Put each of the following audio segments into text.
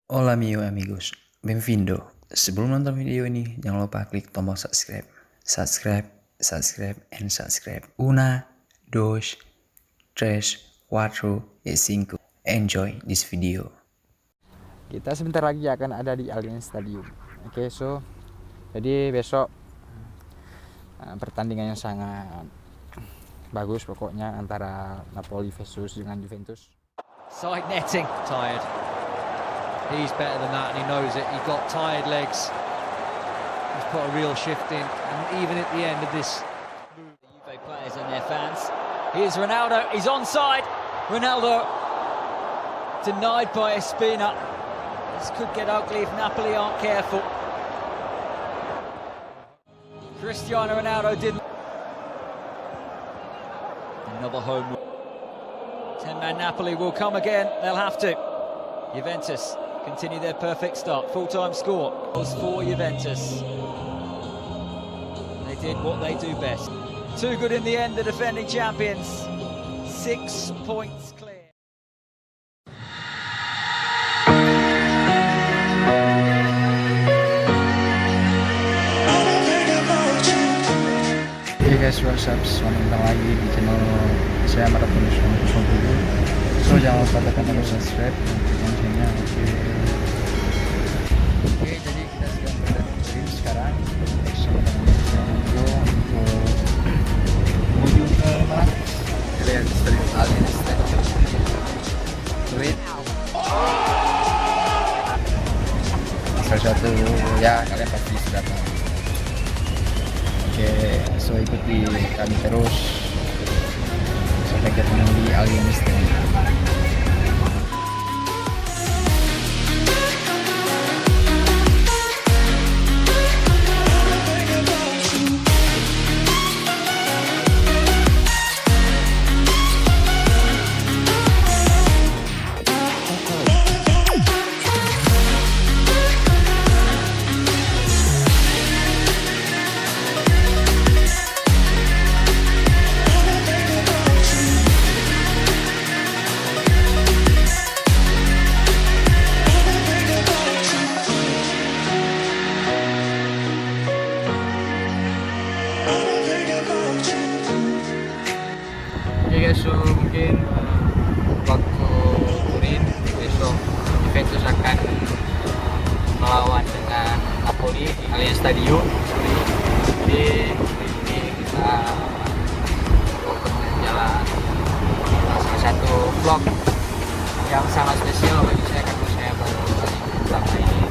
Hola amigos, benvindo. Sebelum nonton video ini, jangan lupa klik tombol subscribe. Subscribe. Una, dos, tres, cuatro, y cinco. Enjoy this video. Kita sebentar lagi akan ada di Allianz Stadium. Oke, jadi besok pertandingan yang sangat bagus pokoknya antara Napoli versus dengan Juventus. Side netting, tired. He's better than that and he knows it. He got tired legs. He's put a real shift in, and even at the end of this move, the Juve players and their fans. Here's Ronaldo. He's onside. Ronaldo denied by Espina. This could get ugly if Napoli aren't careful. Cristiano Ronaldo didn't. Another home. 10-man Napoli will come again. They'll have to. Juventus continue their perfect start. Full-time score was for Juventus. They did what they do best. Too good in the end, the defending champions. 6 points clear. Hey guys, what's up? Selamat datang lagi di channel saya Marathon 2020. So jangan lupa tekan tombol subscribe untuk loncengnya. Oke, jadi kita sedang berada di Turin sekarang. Action untuk menuju ke mana? Allianz Stadium. Turin. Salah satu ya kalian pasti sudah tahu. Oke, so ikuti kami terus sampai ketemu di Allianz Stadium. Oke guys, so mungkin waktu Turin besok Juventus akan melawan dengan Napoli di Allianz Stadium. Jadi ini kita jalan salah satu vlog yang sangat spesial bagi saya karena saya baru kali pertama ini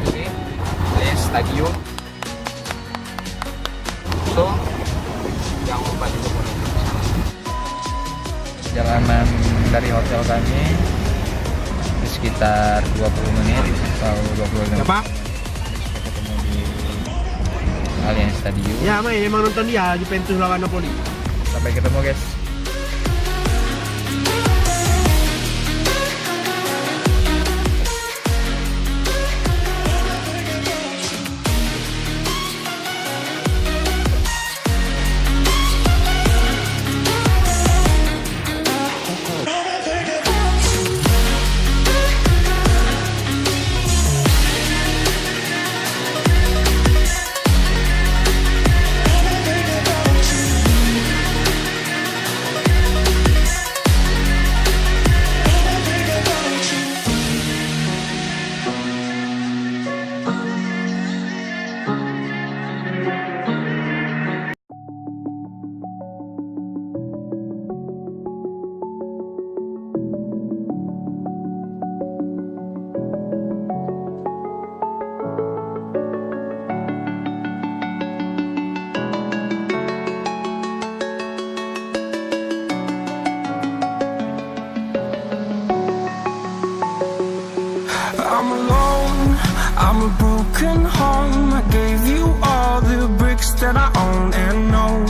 di Allianz Stadium. So jangan lupa juga perjalanan dari hotel kami itu sekitar 20 menit atau 25 menit. Kita ketemu di Allianz Stadium. Ya, emang nonton dia Juventus lawan Napoli. Sampai ketemu guys. I'm alone, I'm a broken home. I gave you all the bricks that I own and know.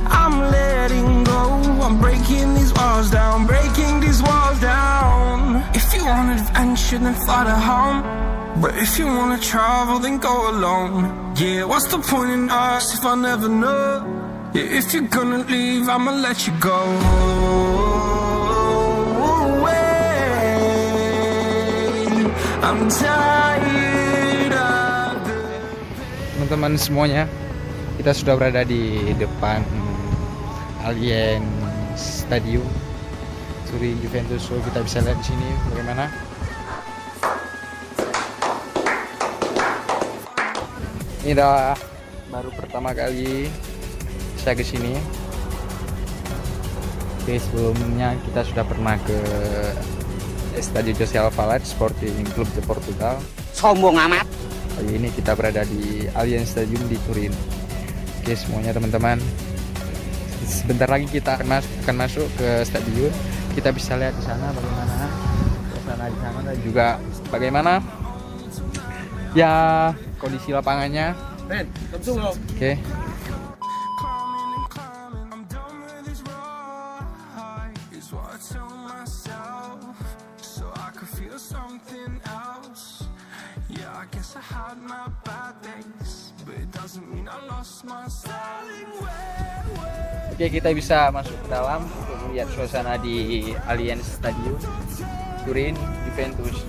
I'm letting go, I'm breaking these walls down, breaking these walls down. If you want adventure, then fly to home. But if you wanna travel, then go alone. Yeah, what's the point in us if I never know? Yeah, if you're gonna leave, I'ma let you go. I'm tired of the Teman-teman semuanya, kita sudah berada di depan Allianz Stadium Turin Juventus. So kita bisa lihat di sini bagaimana. Ini adalah baru pertama kali saya ke sini. Oke, sebelumnya kita sudah pernah ke Estadio José Alvalade Sporting Club de Portugal. Sombong amat. Kali ini kita berada di Allianz Stadium di Turin. Oke semuanya teman-teman, sebentar lagi kita akan masuk ke stadion. Kita bisa lihat di sana bagaimana suasana di sana dan juga bagaimana ya kondisi lapangannya. Oke. Oke, kita bisa masuk ke dalam untuk melihat suasana di Allianz Stadium Turin Juventus.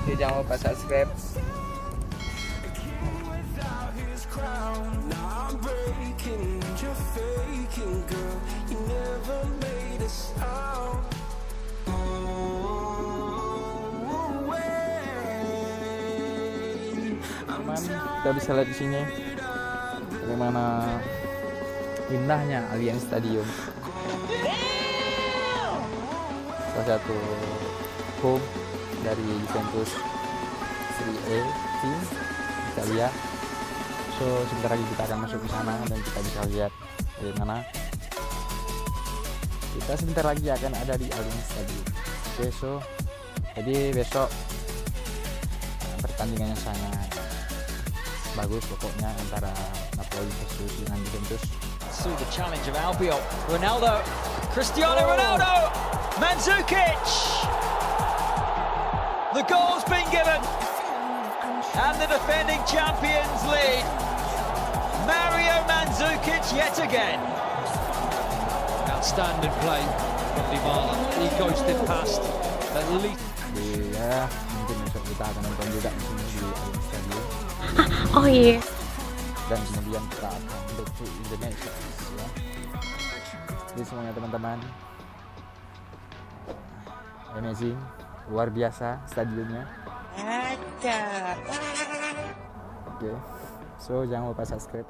Oke, jangan lupa subscribe. Kita bisa lihat di sini bagaimana indahnya Allianz Stadium. Salah satu home dari Juventus Serie A team Italia. So sebentar lagi kita akan masuk ke sana dan kita bisa lihat bagaimana kita sebentar lagi akan ada di Allianz Stadium. Oke, so jadi besok pertandingannya sangat bagus pokoknya antara Napoli versus dengan Juventus. Through the challenge of Albiol, Ronaldo, Cristiano Ronaldo, Mandzukic. The goal's been given, and the defending champions lead. Mario Mandzukic yet again. Outstanding play from Dybala. He ghosted past at least. Ya, mungkin besok kita akan nonton juga di sini di Allianz Stadium. Oh iya. Dan kemudian kita akan back to Indonesia ya. Jadi semuanya teman-teman, amazing, luar biasa stadionnya. Oke, so jangan lupa subscribe.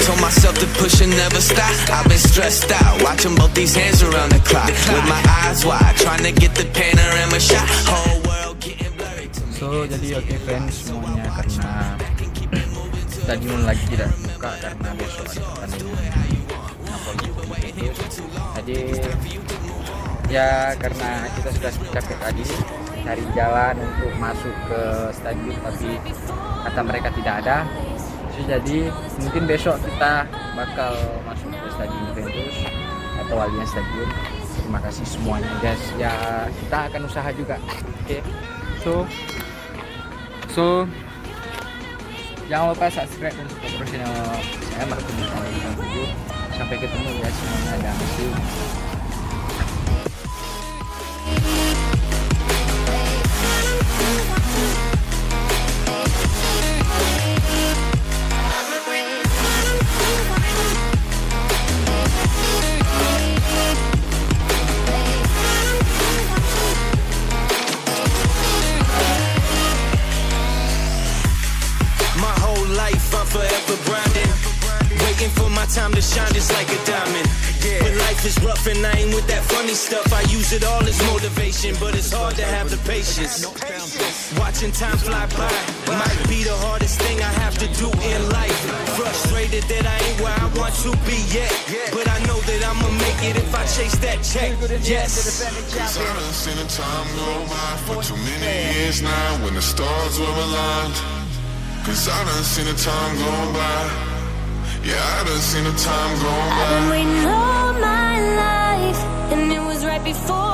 Told myself to push and never stop. I've been stressed out, watching both these hands around the clock. With my eyes wide, trying to get the panorama shot. Whole world getting blurry to me. So jadi oke friends semuanya, karena stadion lagi tidak buka karena besok ada pertandingan Napoli Juventus. Jadi ya karena kita sudah capek tadi cari jalan untuk masuk ke stadion tapi kata mereka tidak ada. Jadi mungkin besok kita bakal masuk ke Stadion Juventus atau Allianz Stadium. Terima kasih semuanya guys. Ya kita akan usaha juga. Oke. So jangan lupa subscribe dan support terus channel saya Martin Video. Sampai ketemu ya semuanya dan see you. Forever grinding, waiting for my time to shine just like a diamond. When life is rough and I ain't with that funny stuff, I use it all as motivation, but it's hard to have the patience. Watching time fly by might be the hardest thing I have to do in life. Frustrated that I ain't where I want to be yet, but I know that I'ma make it if I chase that check. Yes. Cause I done seen the time go by for too many years now when the stars were aligned. Cause I done seen the time go by. Yeah, I done seen the time go by. I've been waiting all my life, and it was right before